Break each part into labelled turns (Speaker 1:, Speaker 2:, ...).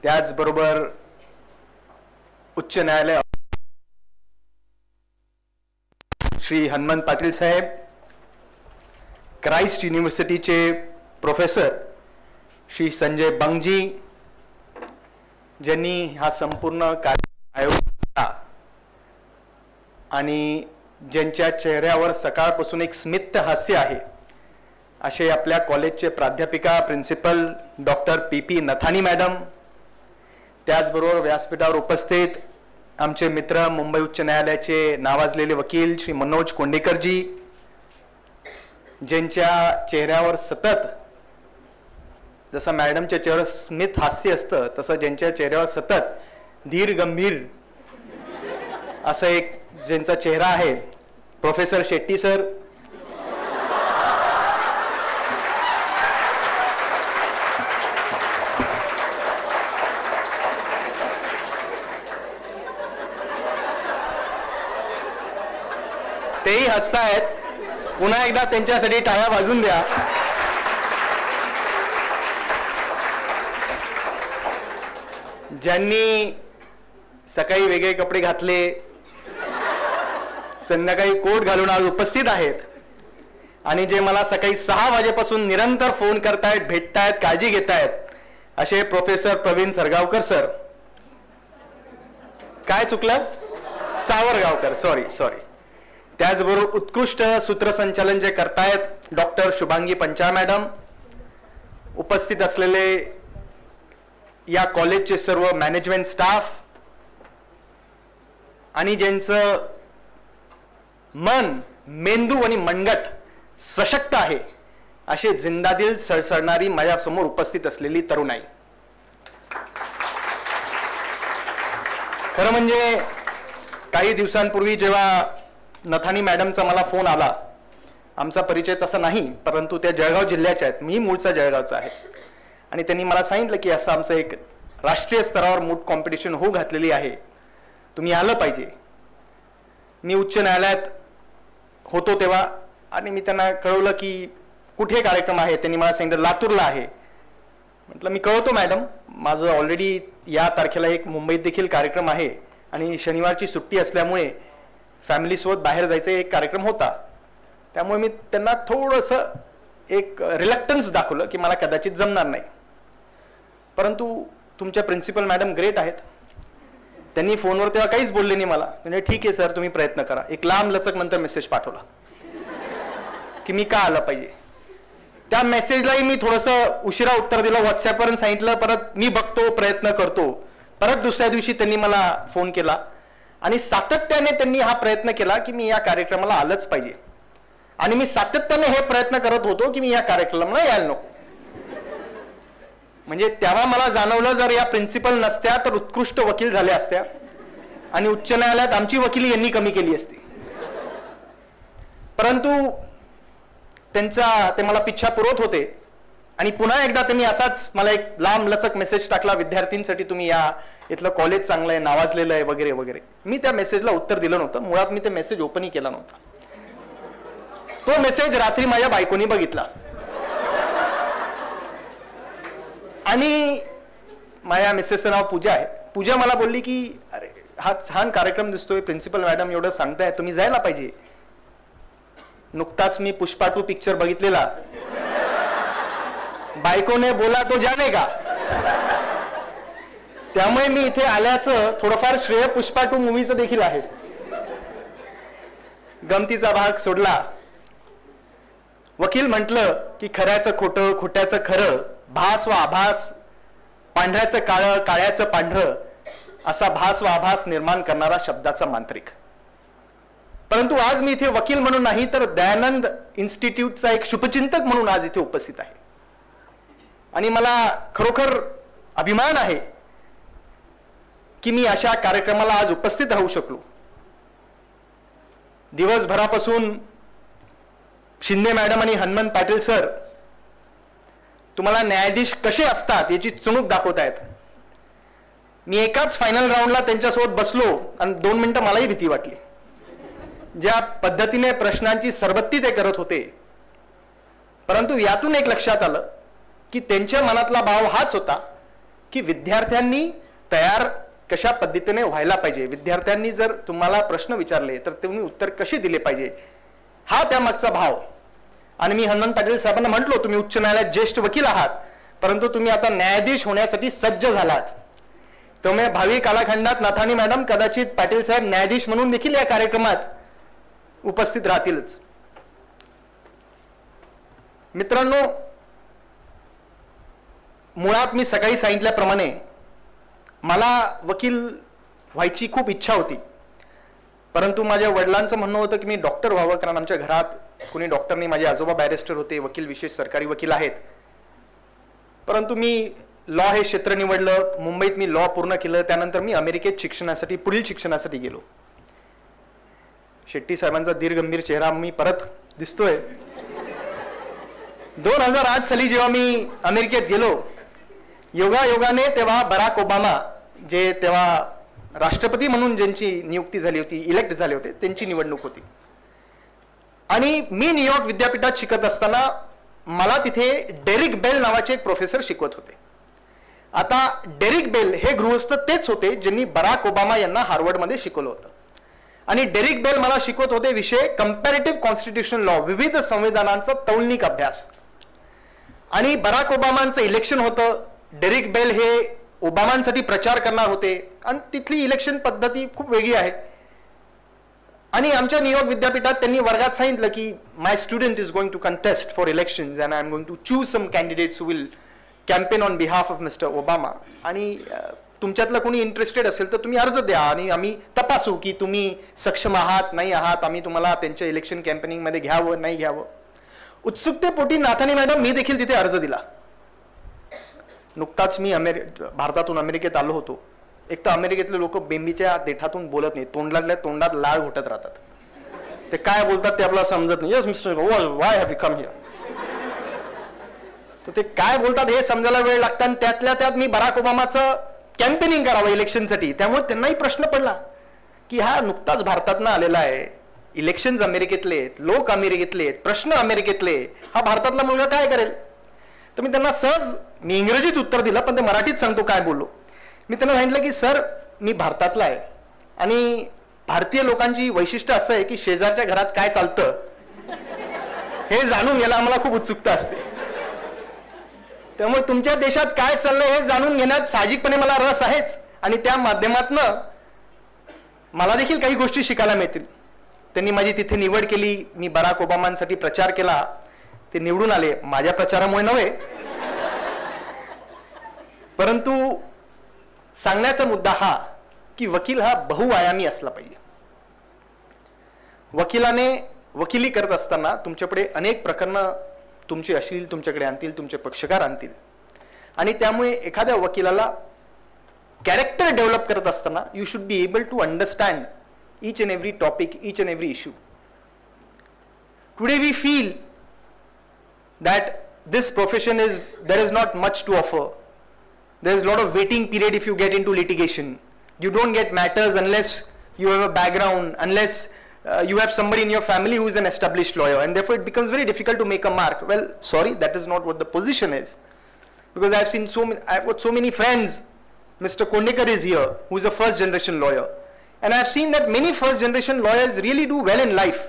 Speaker 1: त्याचबरोबर उच्च न्यायालय श्री हनुमंत पाटील साहेब, क्राइस्ट युनिव्हर्सिटीचे प्रोफेसर श्री संजय बंगजी, ज्यांनी हा संपूर्ण कार्यक्रम आयोजित केला आणि ज्यांच्या चेहऱ्यावर सकाळपासून एक स्मित हास्य आहे, असे आपल्या कॉलेजचे प्राध्यापिका principal doctor P Nathani madam, त्याचबरोबर व्यासपीठावर उपस्थित आमचे मित्र मुंबई उच्च न्यायालयाचे नावाजलेले वकील श्री मनोज कोंडेकरजी, ज्यांच्या चेहऱ्यावर सतत जसं मॅडमच्या चेहऱ्यावर स्मित हास्य असतं तसं ज्यांच्या चेहऱ्यावर सतत धीर गंभीर असं एक ज्यांचा चेहरा आहे, प्रोफेसर शेट्टी सर, तेही हसतायत. पुन्हा एकदा त्यांच्यासाठी टाळ्या वाजून द्या. ज्यांनी सकाळी वेगळे कपडे घातले, संध्याकाळी कोट घालून आज उपस्थित आहेत आणि जे मला सकाळी 6 वाजेपासून निरंतर फोन करतायत, भेटतायत, काळजी घेतायत, असे प्रोफेसर प्रवीण सरगावकर सर. काय चुकलं? सावरगावकर, सॉरी. त्याचबरोबर उत्कृष्ट सूत्रसंचालन जे करतायत डॉक्टर शुभांगी पंचाळ मॅडम, उपस्थित असलेले या कॉलेजचे सर्व मॅनेजमेंट स्टाफ आणि ज्यांचं मन, मेंदू आणि मनगट सशक्त आहे, असे जिंदादिल सळसळणारी माझ्यासमोर उपस्थित असलेली तरुणाई. खरं म्हणजे काही दिवसांपूर्वी जेव्हा नथानी मॅडमचा मला फोन आला, आमचा परिचय तसा नाही, परंतु त्या जळगाव जिल्ह्याच्या आहेत, मी मूळचा जळगावचा आहे, आणि त्यांनी मला सांगितलं की असं आमचं एक राष्ट्रीय स्तरावर मूट कॉम्पिटिशन होऊ घातलेली आहे, तुम्ही आलं पाहिजे. मी उच्च न्यायालयात होतो तेव्हा आणि मी त्यांना कळवलं की कुठे कार्यक्रम आहे. त्यांनी मला सांगितलं लातूरला आहे. म्हटलं मी कळवतो मॅडम, माझं ऑलरेडी या तारखेला एक मुंबईत देखील कार्यक्रम आहे आणि शनिवारची सुट्टी असल्यामुळे फॅमिलीसोबत बाहेर जायचा एक कार्यक्रम होता, त्यामुळे मी त्यांना थोडंसं एक रिलक्टन्स दाखवलं की मला कदाचित जमणार नाही. परंतु तुमच्या प्रिन्सिपल मॅडम ग्रेट आहेत, त्यांनी फोनवर तेव्हा काहीच बोलले नाही मला. म्हणजे ठीक आहे सर, तुम्ही प्रयत्न करा. एक लांब लचक नंतर मेसेज पाठवला की मी का आलं पाहिजे. त्या मेसेजलाही मी थोडंसं उशिरा उत्तर दिलं, व्हॉट्सॲपवरून सांगितलं, परत मी बघतो, प्रयत्न करतो. परत दुसऱ्या दिवशी त्यांनी मला फोन केला आणि सातत्याने त्यांनी हा प्रयत्न केला की मी या कार्यक्रमाला आलंच पाहिजे. आणि मी सातत्याने हे प्रयत्न करत होतो की मी या कार्यक्रमाला यायला नको. म्हणजे तेव्हा मला जाणवलं, जर या प्रिन्सिपल नसत्या तर उत्कृष्ट वकील झाल्या असत्या आणि उच्च न्यायालयात आमची वकिली यांनी कमी केली असती. परंतु ते मला पिच्छा पुरवत होते आणि पुन्हा एकदा त्यांनी असाच मला एक लांब लचक मेसेज टाकला, विद्यार्थ्यांसाठी तुम्ही या, इथलं कॉलेज चांगलं आहे, नावाजलेलं आहे, वगैरे वगैरे. मी त्या मेसेजला उत्तर दिलं नव्हतं. मुळात मी ते मेसेज ओपनही केला नव्हता. तो मेसेज रात्री माझ्या बायकोनी बघितला आणि माझ्या मिसेसचं नाव पूजा आहे. पूजा मला बोलली की अरे हा छान कार्यक्रम दिसतोय, प्रिन्सिपल मॅडम एवढं सांगताय, तुम्ही जायला पाहिजे. नुकताच मी पुष्पा 2 पिक्चर बघितलेला. बायकोने बोला तो जाने का, त्यामुळे मी इथे आल्याचं थोडंफार श्रेय पुष्पा 2 मूवीचं देखील आहे. गमतीचा भाग सोडला. वकील म्हटलं की खऱ्याचं खोटं, खोट्याचं खरं, भास व आभास, पांढऱ्याचं काळं, काळ्याचं पांढरं, असा भास व आभास निर्माण करणारा शब्दाचा मांत्रिक. परंतु आज मी इथे वकील म्हणून नाही तर दयानंद इन्स्टिट्यूटचा एक शुभचिंतक म्हणून आज इथे उपस्थित आहे. आणि मला खरोखर अभिमान आहे की मी अशा कार्यक्रमाला आज उपस्थित राहू शकलो. दिवसभरापासून शिंदे मॅडम आणि हनुमंत पाटील सर तुम्हाला न्यायाधीश कसे असतात याची चुणूक दाखवतायत. मी एकाच फायनल राऊंडला त्यांच्यासोबत बसलो आणि 2 मिनिटं मलाही भीती वाटली. ज्या पद्धतीने प्रश्नांची सरबत्ती ते करत होते, परंतु यातून एक लक्षात आलं की त्यांच्या मनातला भाव हाच होता की विद्यार्थ्यांनी तयार कशा पद्धतीने व्हायला पाहिजे, विद्यार्थ्यांनी जर तुम्हाला प्रश्न विचारले तर तुम्ही उत्तर कसे दिले पाहिजे, हा त्यामागचा भाव. आणि मी हनुमंत पाटील साहेबांना म्हटलो, तुम्ही उच्च न्यायालयात ज्येष्ठ वकील आहात, परंतु तुम्ही आता न्यायाधीश होण्यासाठी सज्ज झालात. त्यामुळे भावी कालखंडात नाथानी मॅडम कदाचित पाटील साहेब न्यायाधीश म्हणून देखील या कार्यक्रमात उपस्थित राहतीलच. मित्रांनो, मुळात मी सकाळी सांगितल्याप्रमाणे मला वकील व्हायची खूप इच्छा होती, परंतु माझ्या वडिलांचं म्हणणं होतं की मी डॉक्टर व्हावं, कारण आमच्या घरात कोणी डॉक्टर नाही. माझे आजोबा बॅरिस्टर होते, वकील, विशेष सरकारी वकील आहेत. परंतु मी लॉ हे क्षेत्र निवडलं. मुंबईत मी लॉ पूर्ण केलं. त्यानंतर मी अमेरिकेत शिक्षणासाठी, पुढील शिक्षणासाठी गेलो. शेट्टी साहेबांचा दीर्घगंभीर चेहरा मी परत दिसतोय. 2008 साली जेव्हा मी अमेरिकेत गेलो, योगायोगाने तेव्हा बराक ओबामा, जे तेव्हा राष्ट्रपती म्हणून ज्यांची नियुक्ती झाली होती, इलेक्ट झाले होते, त्यांची निवडणूक होती. आणि मी न्यूयॉर्क विद्यापीठात शिकत असताना मला तिथे डेरिक बेल नावाचे एक प्रोफेसर शिकवत होते. आता डेरिक बेल हे गृहस्थ तेच होते ज्यांनी बराक ओबामा यांना हार्वर्डमध्ये शिकवलं होतं. आणि डेरिक बेल मला शिकवत होते विषय कंपॅरेटिव्ह कॉन्स्टिट्यूशनल लॉ, विविध संविधानांचा तौलनिक अभ्यास. आणि बराक ओबामांचं इलेक्शन होतं. डेरिक बेल हे ओबामांसाठी प्रचार करणार होते आणि तिथली इलेक्शन पद्धती खूप वेगळी आहे. आणि आमच्या न्यूयॉर्क विद्यापीठात त्यांनी वर्गात सांगितलं की my student is going to contest for elections and I am going to choose some candidates who will campaign on behalf of mister Obama. आणि तुमच्यातलं कोणी इंटरेस्टेड असेल तर तुम्ही अर्ज द्या आणि आम्ही तपासू की तुम्ही सक्षम आहात नाही आहात, आम्ही तुम्हाला त्यांच्या इलेक्शन कॅम्पेनिंगमध्ये घ्यावं नाही घ्यावं. उत्सुकतेपोटी नाथानी मॅडम मी देखील तिथे अर्ज दिला. नुकताच मी भारतातून अमेरिकेत आलो होतो. एक तर अमेरिकेतले लोक बेंबीच्या देठातून बोलत नाही, तोंडातल्या तोंडात लाळ घुटत राहतात. ते काय बोलतात ते आपल्याला समजत नाही. Yes mister, why have you come here. तर ते काय बोलतात हे समजायला वेळ लागतात. आणि त्यातल्या त्यात मी बराक ओबामाचं कॅम्पेनिंग करावं इलेक्शनसाठी. त्यामुळे त्यांनाही प्रश्न पडला की हा नुकताच भारतातनं आलेला आहे, इलेक्शन्स अमेरिकेतले आहेत, लोक अमेरिकेतले आहेत, प्रश्न अमेरिकेतले, हा भारतातला मुलगा काय करेल. तर मी त्यांना सहज, मी इंग्रजीत उत्तर दिलं पण ते मराठीत सांगतो काय बोललो. मी त्यांना सांगितलं की सर, मी भारतातला आहे आणि भारतीय लोकांची वैशिष्ट्य असं आहे की शेजारच्या घरात काय चालतं हे जाणून घ्यायला आम्हाला खूप उत्सुकता असते. त्यामुळे तुमच्या देशात काय चाललंय हे जाणून घेण्यात साहजिकपणे मला रस आहेच आणि त्या माध्यमातनं मला देखील काही गोष्टी शिकायला मिळतील. त्यांनी माझी तिथे निवड केली. मी बराक ओबामांसाठी प्रचार केला. ते निवडून आले, माझ्या प्रचारामुळे नव्हे. परंतु सांगण्याचा मुद्दा हा की वकील हा बहुआयामी असला पाहिजे. वकिलाने वकिली करत असताना तुमच्याकडे अनेक प्रकरणं तुमची असतील, तुमच्याकडे आणतील, तुमचे पक्षकार आणतील. आणि त्यामुळे एखाद्या वकिलाला कॅरेक्टर डेव्हलप करत असताना you should be able to understand each and every topic, each and every issue. Today we feel that this profession there is not much to offer. There is a lot of waiting period if you get into litigation. You don't get matters unless you have a background, unless you have somebody in your family who is an established lawyer, and therefore it becomes very difficult to make a mark. Well, sorry, that is not what the position is. Because I have seen I've got so many friends. Mr. Kondekar is here, who is a first generation lawyer. And I have seen that many first generation lawyers really do well in life.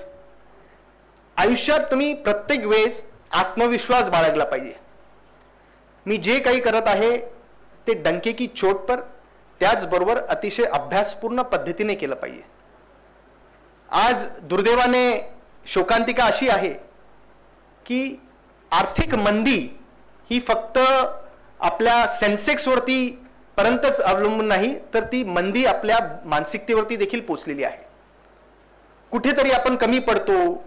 Speaker 1: आयुष्यात तुम्ही प्रत्येक वेळेस आत्मविश्वास बाळगला पाहिजे. मी जे काही करत आहे ते डंके की चोट पर, त्याचबरोबर अतिशय अभ्यासपूर्ण पद्धतीने केलं पाहिजे. आज दुर्दैवाने शोकांतिका अशी आहे की आर्थिक मंदी ही फक्त आपल्या सेन्सेक्सवरती पर्यंतच अवलंबून नाही, तर ती मंदी आपल्या मानसिकतेवरती देखील पोचलेली आहे. कुठेतरी आपण कमी पडतो,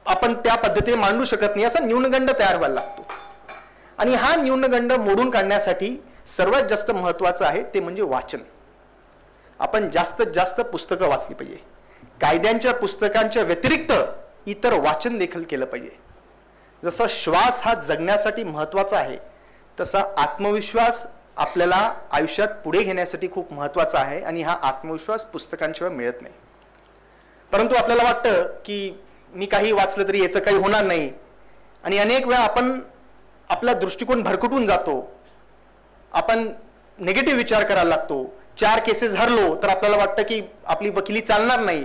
Speaker 1: आपण त्या पद्धतीने मांडू शकत नाही, असा न्यूनगंड तयार व्हायला लागतो. आणि हा न्यूनगंड मोडून काढण्यासाठी सर्वात जास्त महत्त्वाचं आहे ते म्हणजे वाचन. आपण जास्तीत जास्त पुस्तकं वाचली पाहिजे. कायद्यांच्या पुस्तकांच्या व्यतिरिक्त इतर वाचन देखील केलं पाहिजे. जसा श्वास हा जगण्यासाठी महत्त्वाचा आहे, तसा आत्मविश्वास आपल्याला आयुष्यात पुढे घेण्यासाठी खूप महत्त्वाचा आहे. आणि हा आत्मविश्वास पुस्तकांशिवाय मिळत नाही. परंतु आपल्याला वाटतं की मी काही वाचलं तरी याचं काही होणार नाही, आणि अनेक वेळा आपण आपला दृष्टिकोन भरकटून जातो आपण निगेटिव्ह विचार करायला लागतो. 4 केसेस हरलो तर आपल्याला वाटतं की आपली वकिली चालणार नाही.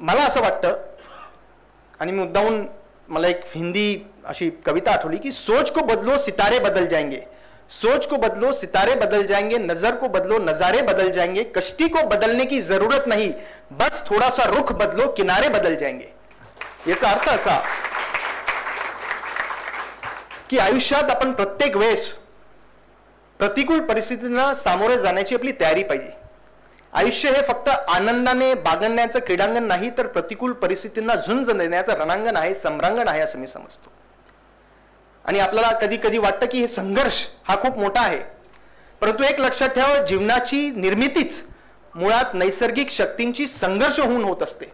Speaker 1: मला असं वाटतं, आणि मी मुद्दाहून मला एक हिंदी अशी कविता आठवली की सोच को बदलो सितारे बदल जाएंगे, सोच को बदलो सितारे बदल जाएंगे, नजर को बदलो नजारे बदल जाएंगे, कश्ती को बदलने की जरूरत नहीं, बस थोड़ा सा रुख बदलो किनारे बदल जाएंगे. याचा अर्थ असा की आयुष्यात आपण प्रत्येक वेळेस प्रतिकूल परिस्थितींना सामोरे जाण्याची आपली तयारी पाहिजे. आयुष्य हे फक्त आनंदाने बागडण्याचं क्रीडांगण नाही, तर प्रतिकूल परिस्थितींना झुंज देण्याचं रणांगण आहे, सम्रांगण आहे असं मी समजतो. आणि आपल्याला कधी कधी वाटतं की हे संघर्ष हा खूप मोठा आहे, परंतु एक लक्षात ठेवा, जीवनाची निर्मितीच मुळात नैसर्गिक शक्तींची संघर्ष होऊन होत असते.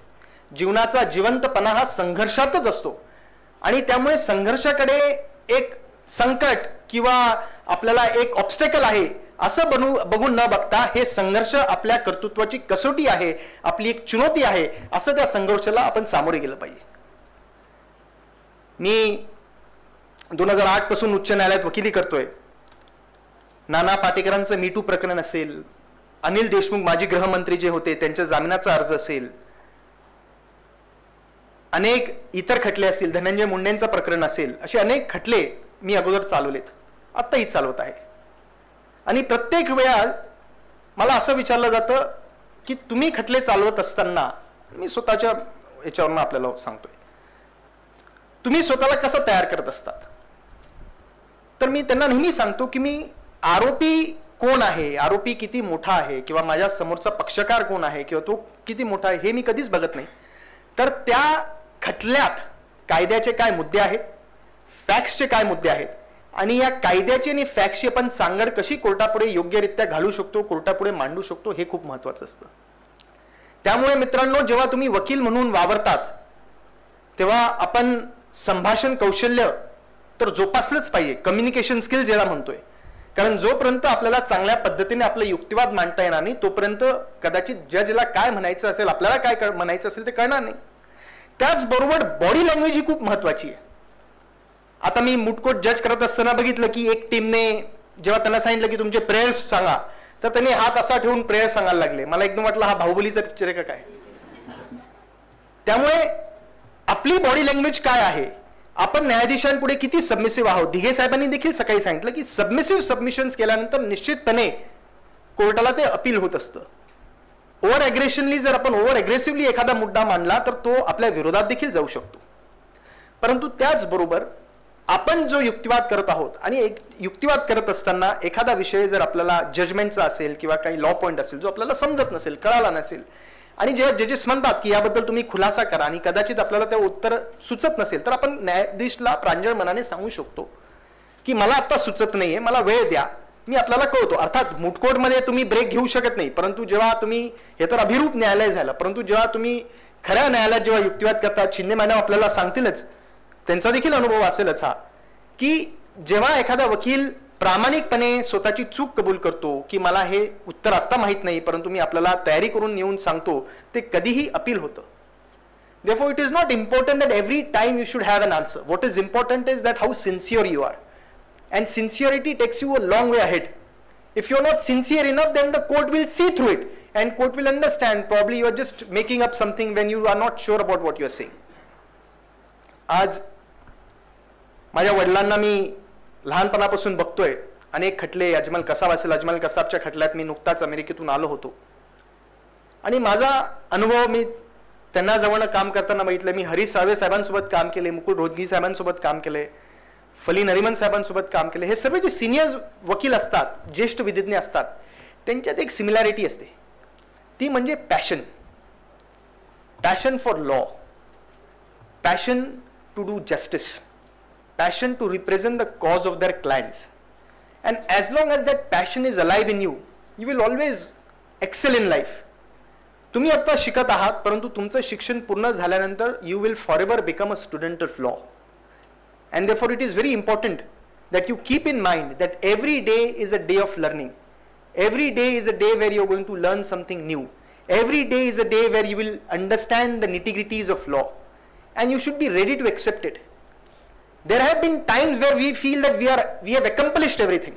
Speaker 1: जीवनाचा जिवंतपणा हा संघर्षातच असतो. आणि त्यामुळे संघर्षाकडे एक संकट किंवा आपल्याला एक ऑब्स्टेकल आहे असं बघून न बघता हे संघर्ष आपल्या कर्तृत्वाची कसोटी आहे, आपली एक चुनौती आहे, असं त्या संघर्षाला आपण सामोरे गेलं पाहिजे. मी 2008 पासून उच्च न्यायालयात वकिली करतोय. नाना पाटेकरांचं मीटू प्रकरण असेल, अनिल देशमुख माजी गृहमंत्री जे होते त्यांच्या जामिनाचा अर्ज असेल, अनेक इतर खटले असतील, धनंजय मुंडेंचं प्रकरण असेल, असे अनेक खटले मी अगोदर चालवलेत, आत्ताही चालवत आहे. आणि प्रत्येक वेळा मला असं विचारलं जातं की तुम्ही खटले चालवत असताना, मी स्वतःच्या याच्यावरून आपल्याला सांगतोय, तुम्ही स्वतःला कसं तयार करत असतात. तर मी त्यांना नेहमी सांगतो की मी आरोपी कोण आहे, आरोपी किती मोठा आहे, किंवा माझ्या समोरचा पक्षकार कोण आहे, किंवा तो किती मोठा आहे हे मी कधीच बघत नाही. तर त्या खटल्यात कायद्याचे काय मुद्दे आहेत, फॅक्ट्सचे काय मुद्दे आहेत, आणि या कायद्याची आणि फॅक्टची आपण सांगड कशी कोर्टापुढे योग्यरित्या घालू शकतो, कोर्टापुढे मांडू शकतो, हे खूप महत्त्वाचं असतं. त्यामुळे मित्रांनो, जेव्हा तुम्ही वकील म्हणून वावरतात तेव्हा आपण संभाषण कौशल्य तर जोपासलंच पाहिजे, कम्युनिकेशन स्किल ज्याला म्हणतोय. कारण जोपर्यंत आपल्याला चांगल्या पद्धतीने आपलं युक्तिवाद मांडता येणार नाही तोपर्यंत कदाचित जजला काय म्हणायचं असेल, आपल्याला काय म्हणायचं असेल ते कळणार नाही. त्याचबरोबर बॉडी लँग्वेज ही खूप महत्त्वाची आहे. आता मी मुटकोट जज करत असताना बघितलं की एक टीमने जेव्हा त्यांना सांगितलं की तुमचे प्रेयर्स सांगा, तर त्यांनी हात असा ठेवून प्रेयर सांगायला लागले. मला एकदम वाटलं हा बाहुबलीचा पिक्चर आहे का काय. त्यामुळे आपली बॉडी लँग्वेज काय आहे, आपण न्यायाधीशांपुढे किती सबमिसिव्ह आहोत. दिघे साहेबांनी देखील सकाळी सांगितलं की सबमिसिव्ह सबमिशन्स केल्यानंतर निश्चितपणे कोर्टाला ते अपील होत असतं. ओव्हर अग्रेशनली जर आपण ओव्हर अग्रेसिव्हली एखादा मुद्दा मांडला तर तो आपल्या विरोधात देखील जाऊ शकतो. परंतु त्याचबरोबर आपण जो युक्तिवाद करत आहोत, आणि एक युक्तिवाद करत असताना एखादा विषय जर आपल्याला जजमेंटचा असेल किंवा काही लॉ पॉईंट असेल जो आपल्याला समजत नसेल, कळाला नसेल, आणि जेव्हा जजेस म्हणतात की याबद्दल तुम्ही खुलासा करा, आणि कदाचित आपल्याला ते उत्तर सुचत नसेल, तर आपण न्यायाधीशला प्रांजळ मनाने सांगू शकतो की मला आता सुचत नाहीये, मला वेळ द्या, मी आपल्याला कळवतो. अर्थात मुटकोटमध्ये तुम्ही ब्रेक घेऊ शकत नाही, परंतु जेव्हा तुम्ही, हे तर अभिरूप न्यायालय झालं, परंतु जेव्हा तुम्ही खऱ्या न्यायालयात जेव्हा युक्तिवाद करता, शिंदे मॅडम आपल्याला सांगतीलच, त्यांचा देखील अनुभव असेलच हा, की जेव्हा एखादा वकील प्रामाणिकपणे स्वतःची चूक कबूल करतो की मला हे उत्तर आत्ता माहित नाही परंतु मी आपल्याला तयारी करून येऊन सांगतो, ते कधीही अपील होतं. Therefore, it is not important that every time you should have an answer. What is important is that how sincere you are. And sincerity takes you a long way ahead. If you are not sincere enough, then the court will see through it. And court will understand probably you are just making up something when you are not sure about what you are saying. आज माझ्या वडिलांना मी लहानपणापासून बघतोय. अनेक खटले, अजमल कसाब असेल, अजमल कसाबच्या खटल्यात मी नुकताच अमेरिकेतून आलो होतो. आणि माझा अनुभव मी त्यांना जवळनं काम करताना बघितलं. मी हरीश साळवे साहेबांसोबत काम केले, मुकुल रोहतगी साहेबांसोबत काम केले, फली नरिमन साहेबांसोबत काम केले. हे सर्व जे सिनियर वकील असतात, ज्येष्ठ विधिज्ञ असतात, त्यांच्यात एक सिमिलॅरिटी असते, ती म्हणजे passion. Passion for law, passion to do justice, passion to represent the cause of their clients. And as long as that passion is alive in you, you will always excel in life. तुम्ही आता शिकत आहात, परंतु तुमचं शिक्षण पूर्ण झाल्यानंतर you will forever become a student of law. And therefore it is very important that you keep in mind that every day is a day of learning. Every day is a day where you are going to learn something new. Every day is a day where you will understand the nitty-gritties of law. And you should be ready to accept it. There have been times where we feel that we have accomplished everything.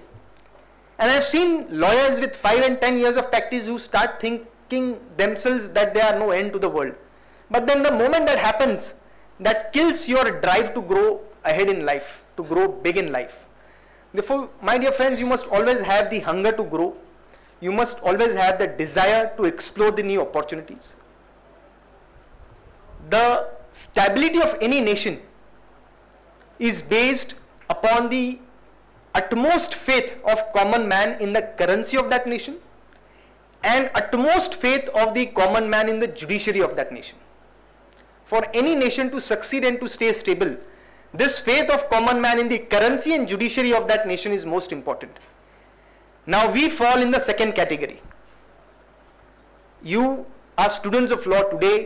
Speaker 1: And I have seen lawyers with 5 and 10 years of practice who start thinking themselves that there are no end to the world. But then the moment that happens, that kills your drive to grow ahead in life, to grow big in life. Therefore, my dear friends, you must always have the hunger to grow. You must always have the desire to explore the new opportunities. The stability of any nation is based upon the utmost faith of common man in the currency of that nation and utmost faith of the common man in the judiciary of that nation. For any nation to succeed and to stay stable, this faith of common man in the currency and judiciary of that nation is most important. Now we fall in the second category. You are students of law today.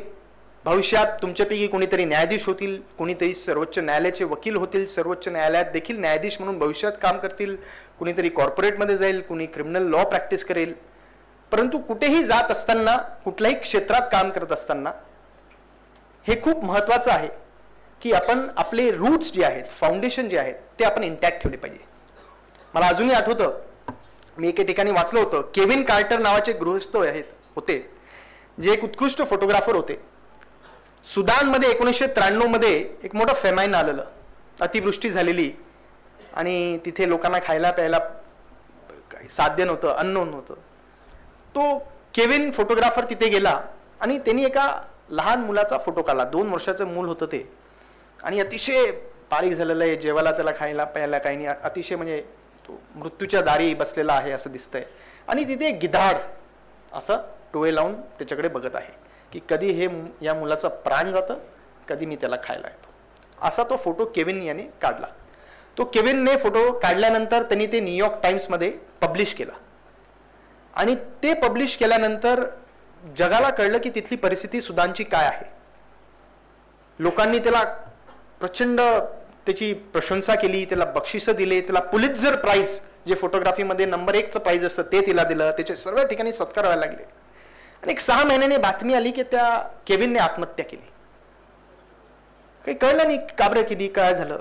Speaker 1: भविष्यात तुमच्यापैकी कोणीतरी न्यायाधीश होतील, कोणीतरी सर्वोच्च न्यायालयाचे वकील होतील, सर्वोच्च न्यायालयात देखील न्यायाधीश म्हणून भविष्यात काम करतील, कुणीतरी कॉर्पोरेटमध्ये जाईल, कुणी क्रिमिनल लॉ प्रॅक्टिस करेल. परंतु कुठेही जात असताना, कुठल्याही क्षेत्रात काम करत असताना हे खूप महत्त्वाचं आहे की आपण आपले रूट्स जे आहेत, फाउंडेशन जे आहेत ते आपण इंटॅक्ट ठेवले पाहिजे. मला अजूनही आठवतं, मी एके ठिकाणी वाचलं होतं, केविन कार्टर नावाचे गृहस्थ होते जे एक उत्कृष्ट फोटोग्राफर होते. सुदानमध्ये 1993 मध्ये एक मोठं फेमाईन आलेलं, अतिवृष्टी झालेली आणि तिथे लोकांना खायला प्यायला साध्य नव्हतं, अन्न नव्हतं. तो केविन फोटोग्राफर तिथे गेला आणि त्यांनी एका लहान मुलाचा फोटो काढला. 2 वर्षाचं मूल होतं ते आणि अतिशय बारीक झालेलं आहे, जेवायला त्याला खायला प्यायला काही नाही, अतिशय म्हणजे तो मृत्यूच्या दारी बसलेला आहे असं दिसतंय. आणि तिथे गिधाड असं डोळे लावून त्याच्याकडे बघत आहे की कधी हे या मुलाचा प्राण जातं, कधी मी त्याला खायला येतो. असा तो फोटो केविन याने काढला. तो केविनने फोटो काढल्यानंतर त्यांनी ते न्यूयॉर्क टाइम्समध्ये पब्लिश केला आणि ते पब्लिश केल्यानंतर जगाला कळलं की तिथली परिस्थिती सुदानची काय आहे. लोकांनी त्याला प्रचंड त्याची प्रशंसा केली, त्याला बक्षिसं दिले, त्याला पुलित्झर प्राइज जे फोटोग्राफीमध्ये नंबर 1चं प्राइज असतं ते तिला दिलं, त्याचे सर्व ठिकाणी सत्कार व्हायला लागले. आणि एक 6 महिन्याने बातमी आली की त्या केविनने आत्महत्या केली. काही कळलं नाही का बरं केली, काय झालं.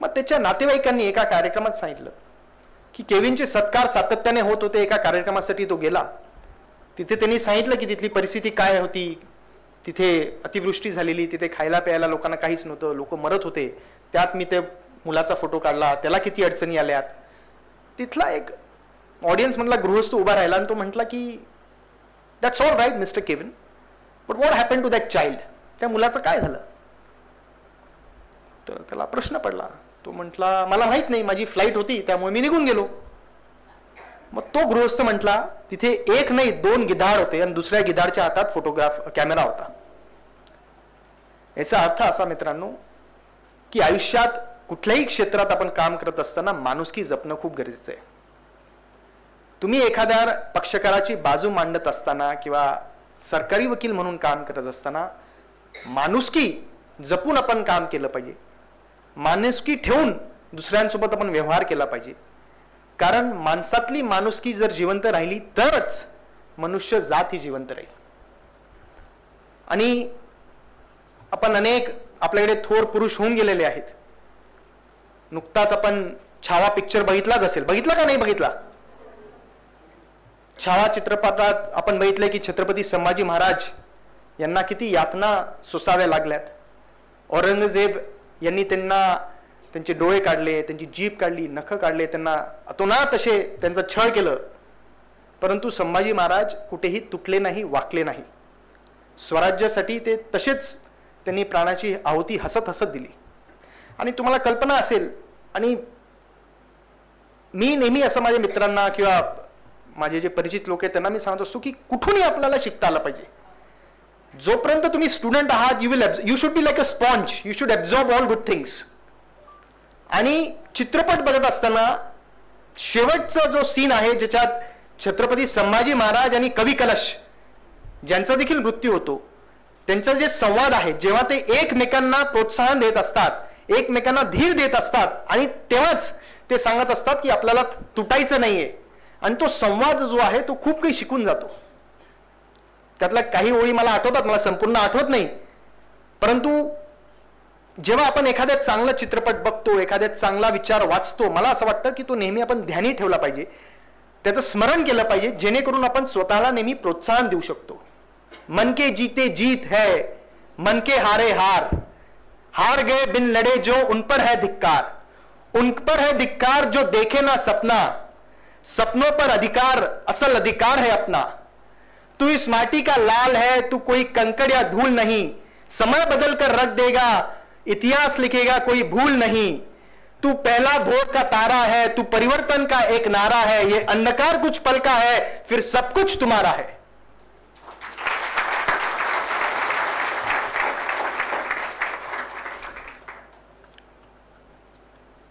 Speaker 1: मग त्याच्या नातेवाईकांनी एका कार्यक्रमात सांगितलं की केविनचे सत्कार सातत्याने होत होते. एका कार्यक्रमासाठी तो गेला, तिथे त्यांनी सांगितलं की तिथली परिस्थिती काय होती, तिथे अतिवृष्टी झालेली, तिथे खायला प्यायला लोकांना काहीच नव्हतं, लोक मरत होते. त्यात मी ते मुलाचा फोटो काढला, त्याला किती अडचणी आल्यात. तिथला एक ऑडियन्स मधला गृहस्थ उभा राहिला आणि तो म्हटला की that's all right mister Kevin, but what happen to that child, त्या मुलाचं काय झालं. तर त्याला प्रश्न पडला. तो म्हटला मला माहित नाही, माझी फ्लाईट होती त्यामुळे मी निघून गेलो. मग तो गृहस्थ म्हटला तिथे एक नाही 2 गिधाड होते आणि दुसऱ्या गिधाडच्या हातात कॅमेरा होता. याचा अर्थ असा मित्रांनो की आयुष्यात कुठल्याही क्षेत्रात आपण काम करत असताना माणुसकी जपणं खूप गरजेचं आहे. तुम्ही एखाद्या पक्षकाराची बाजू मांडत असताना किंवा सरकारी वकील म्हणून काम करत असताना माणुसकी जपून आपण काम केलं पाहिजे. माणुसकी ठेवून दुसऱ्यांसोबत आपण व्यवहार केला पाहिजे. कारण माणसातली माणुसकी जर जिवंत राहिली तरच मनुष्य जात ही जिवंत राहील. आणि आपण अनेक आपल्याकडे थोर पुरुष होऊन गेलेले आहेत. नुकताच आपण छावा पिक्चर बघितलाच असेल, बघितला का नाही बघितला. छावा चित्रपटात आपण बघितलंय की छत्रपती संभाजी महाराज यांना किती यातना सोसाव्या लागल्यात. औरंगजेब यांनी त्यांचे डोळे काढले, त्यांची जीभ काढली, नख काढले, त्यांना अतोनात असे त्यांचं छळ केलं. परंतु संभाजी महाराज कुठेही तुटले नाही, वाकले नाही. स्वराज्यासाठी ते तसेच त्यांनी प्राणाची आहुती हसत हसत दिली. आणि तुम्हाला कल्पना असेल, आणि मी नेहमी असं माझ्या मित्रांना किंवा माझे जे परिचित लोक आहेत त्यांना मी सांगत असतो की कुठूनही आपल्याला शिकता आलं पाहिजे. जोपर्यंत तुम्ही स्टुडंट आहात you should be like a sponge, you should absorb all good things. आणि चित्रपट बघत असताना शेवटचा जो सीन आहे ज्याच्यात छत्रपती संभाजी महाराज आणि कवी कलश ज्यांचा देखील मृत्यू होतो, त्यांचा जे संवाद आहे, जेव्हा ते एकमेकांना प्रोत्साहन देत असतात, एकमेकांना धीर देत असतात आणि तेव्हाच ते सांगत असतात की आपल्याला तुटायचं नाहीये. आणि तो संवाद जो आहे तो खूप काही शिकून जातो. त्यातल्या काही ओळी मला आठवतात, मला संपूर्ण आठवत नाही, परंतु जेव्हा आपण एखाद्या चांगला चित्रपट बघतो, एखाद्या चांगला विचार वाचतो, मला असं वाटतं की तो नेहमी आपण ध्यानी ठेवला पाहिजे, त्याचं स्मरण केलं पाहिजे, जेणेकरून आपण स्वतःला नेहमी प्रोत्साहन देऊ शकतो. मन के जीते जीत है, मन के हारे हार, हार गए बिन लड़े जो उन पर है धिक्कार, उन पर है धिक्कार जो देखे ना सपना, सपनों पर अधिकार असल अधिकार है अपना. तू इस माटी का लाल है, तू कोई कंकड़ या धूल नहीं, समय बदल कर रख देगा, इतिहास लिखेगा कोई भूल नहीं. तू पहला भोर का तारा है, तू परिवर्तन का एक नारा है, ये अंधकार कुछ पल का है, फिर सब कुछ तुम्हारा है.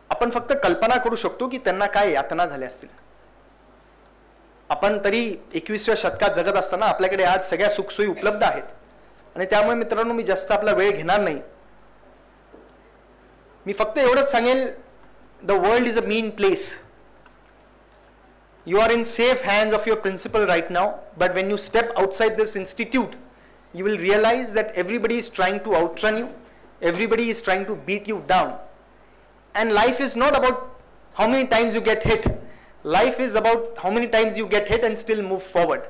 Speaker 1: आपण फक्त कल्पना करू शकतो की त्यांना काय यातना झाल्या असतील. आपण तरी 21व्या शतकात जगत असताना आपल्याकडे आज सगळ्या सुखसोयी उपलब्ध आहेत आणि त्यामुळे मित्रांनो मी जास्त आपला वेळ घेणार नाही. मी फक्त एवढंच सांगेल, the world is a mean place. You are in safe hands of your principal right now, but when you step outside this institute you will realize that everybody is trying to outrun you, everybody is trying to beat you down. And life is not about how many times you get hit. Life is about how many times you get hit and still move forward.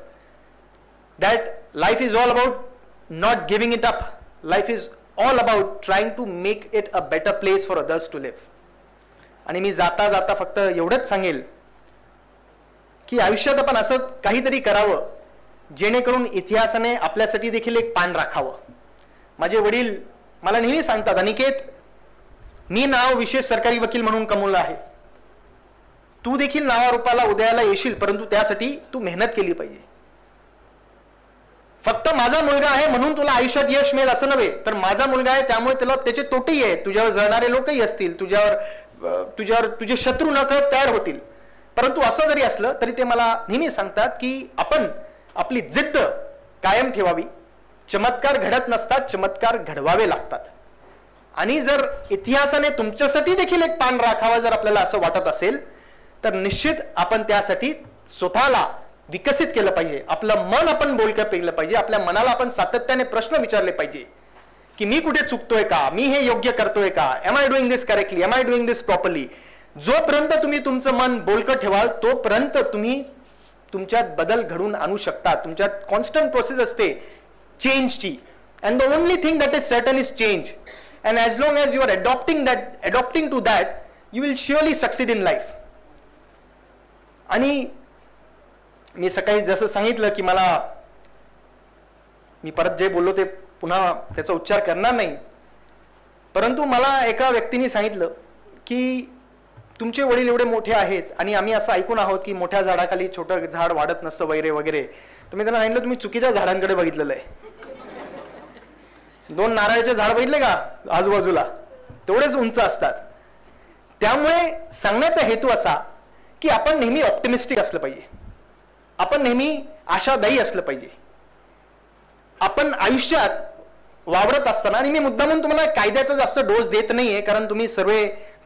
Speaker 1: That life is all about not giving it up. Life is all about trying to make it a better place for others to live. आणि मी जाता जाता फक्त एवढंच सांगेल की आयुष्यात आपण असं काहीतरी करावं जेणेकरून इतिहासाने आपल्यासाठी देखील एक पान राखावं. माझे वडील मला नेहमी सांगतात, अनिकेत, मी नाव विशेष सरकारी वकील म्हणून कमवलं आहे. तू देखील नावारूपाला उदयाला येशील, परंतु त्यासाठी तू मेहनत केली पाहिजे. फक्त माझा मुलगा आहे म्हणून तुला आयुष्यात यश मिळेल असं नव्हे, तर माझा मुलगा आहे त्यामुळे त्याला त्याचे तोटेही आहेत. तुझ्यावर जळणारे लोकही असतील, तुझ्यावर तुझे शत्रू नकळत तयार होतील. परंतु असं जरी असलं तरी ते मला नेहमी सांगतात की आपण आपली जिद्द कायम ठेवावी. चमत्कार घडत नसतात, चमत्कार घडवावे लागतात. आणि जर इतिहासाने तुमच्यासाठी देखील एक पान राखावा जर आपल्याला असं वाटत असेल तर निश्चित आपण त्यासाठी स्वतःला विकसित केलं पाहिजे. आपलं मन आपण बोलकं केलं पाहिजे. आपल्या मनाला आपण सातत्याने प्रश्न विचारले पाहिजे की मी कुठे चुकतोय का, मी हे योग्य करतोय का, am I doing this correctly, am I doing this properly. जोपर्यंत तुम्ही तुमचं मन बोलकं ठेवाल तोपर्यंत तुम्ही तुमच्यात बदल घडून आणू शकता. तुमच्यात कॉन्स्टंट प्रोसेस असते चेंजची. And the only thing that is certain is change. And as long as you are adopting to that you will surely succeed in life. आणि मी सकाळी जसं सांगितलं की मी परत जे बोललो ते पुन्हा त्याचा उच्चार करणार नाही, परंतु मला एका व्यक्तीने सांगितलं की तुमचे वडील एवढे मोठे आहेत आणि आम्ही असं ऐकून आहोत की मोठ्या झाडाखाली छोटं झाड वाढत नसतं वगैरे वगैरे. तर मी त्यांना सांगितलं, तुम्ही चुकीच्या झाडांकडे बघितलेलं आहे. 2 नारळाचे झाड बघितले का आजूबाजूला, तेवढेच उंच असतात. त्यामुळे सांगण्याचा हेतू असा की आपण नेहमी ऑप्टिमिस्टिक असलं पाहिजे, आपण नेहमी आशादायी असलं पाहिजे. आपण आयुष्यात वावरत असताना, आणि मी मुद्दामून तुम्हाला कायद्याचा जास्त डोस देत नाहीये कारण तुम्ही सर्व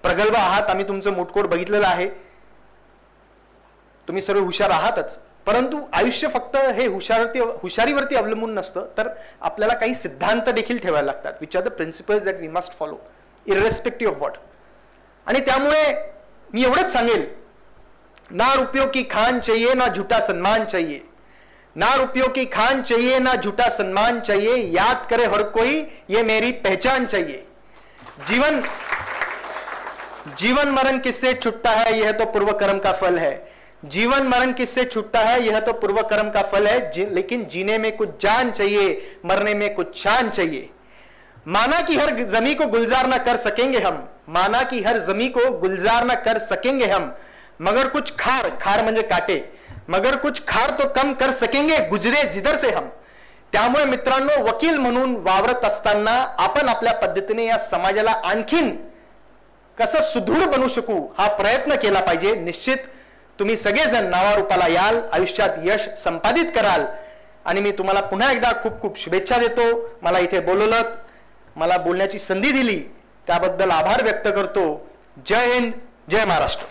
Speaker 1: प्रगल्भ आहात, आम्ही तुमचं मुटकोट बघितलेलं आहे, तुम्ही सर्व हुशार आहातच. परंतु आयुष्य फक्त हे हुशारीवरती अवलंबून नसतं, तर आपल्याला काही सिद्धांत देखील ठेवायला लागतात, which are the principles that we must follow irrespective of what. आणि त्यामुळे मी एवढंच सांगेल, ना रुपयों की खान चाहिए ना झूठा सम्मान चाहिए, ना रुपयों की खान चाहिए ना झूठा सम्मान चाहिए, याद करे हर कोई ये मेरी पहचान चाहिए. जीवन मरण किससे छूटता है यह तो पूर्व कर्म का फल है. जीवन मरण किससे छूटता है यह तो पूर्व कर्म का फल है, लेकिन जीने में कुछ जान चाहिए, मरने में कुछ शान चाहिए. माना कि हर जमी को गुलजार ना कर सकेंगे हम, माना कि हर जमी को गुलजार ना कर सकेंगे हम, मगर कुछ खार म्हणजे काटे, मगर कुछ खार तो कम कर सकेंगे गुजरे जिधर से हम. त्यामुळे मित्रांनो, वकील म्हणून वावरत असताना आपण आपल्या पद्धतीने या समाजाला आणखीन कसं सुदृढ बनवू शकू हा प्रयत्न केला पाहिजे. निश्चित तुम्ही सगळेजण नावारूपाला याल, आयुष्यात यश संपादित कराल. आणि मी तुम्हाला पुन्हा एकदा खूप खूप शुभेच्छा देतो. मला इथे बोलवलं, मला बोलण्याची संधी दिली त्याबद्दल आभार व्यक्त करतो. जय हिंद, जय महाराष्ट्र.